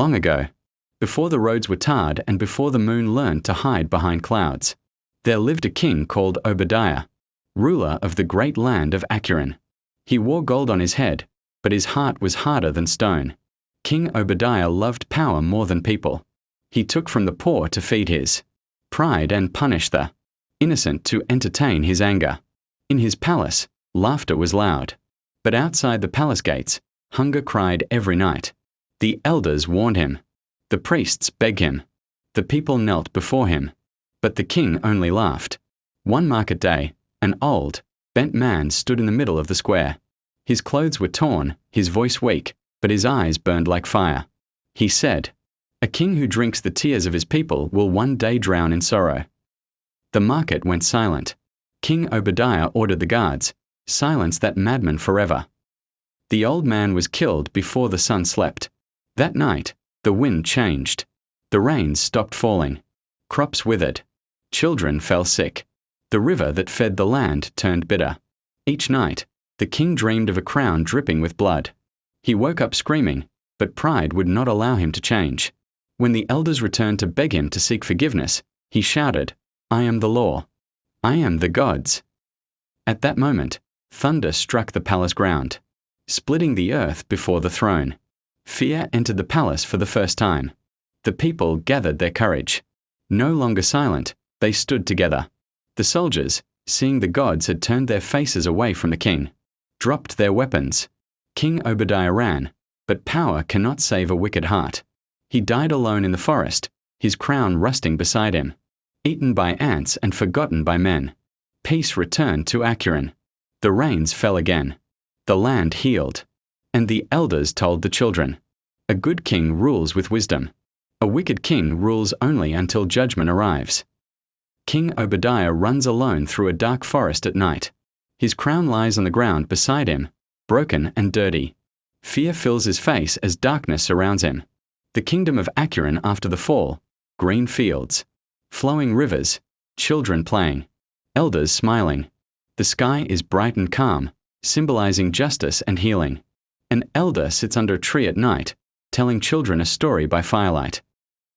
Long ago, before the roads were tarred and before the moon learned to hide behind clouds, there lived a king called Obadiah, ruler of the great land of Acuren. He wore gold on his head, but his heart was harder than stone. King Obadiah loved power more than people. He took from the poor to feed his pride and punished the innocent to entertain his anger. In his palace, laughter was loud, but outside the palace gates, hunger cried every night. The elders warned him. The priests begged him. The people knelt before him. But the king only laughed. One market day, an old, bent man stood in the middle of the square. His clothes were torn, his voice weak, but his eyes burned like fire. He said, "A king who drinks the tears of his people will one day drown in sorrow." The market went silent. King Obadiah ordered the guards, "Silence that madman forever." The old man was killed before the sun slept. That night, the wind changed. The rains stopped falling. Crops withered. Children fell sick. The river that fed the land turned bitter. Each night, the king dreamed of a crown dripping with blood. He woke up screaming, but pride would not allow him to change. When the elders returned to beg him to seek forgiveness, he shouted, "I am the law. I am the gods." At that moment, thunder struck the palace ground, splitting the earth before the throne. Fear entered the palace for the first time. The people gathered their courage. No longer silent, they stood together. The soldiers, seeing the gods had turned their faces away from the king, dropped their weapons. King Obadiah ran, but power cannot save a wicked heart. He died alone in the forest, his crown rusting beside him. Eaten by ants and forgotten by men. Peace returned to Acuren. The rains fell again. The land healed. And the elders told the children, "A good king rules with wisdom. A wicked king rules only until judgment arrives." King Obadiah runs alone through a dark forest at night. His crown lies on the ground beside him, broken and dirty. Fear fills his face as darkness surrounds him. The kingdom of Acuren after the fall, green fields, flowing rivers, children playing, elders smiling. The sky is bright and calm, symbolizing justice and healing. An elder sits under a tree at night, telling children a story by firelight.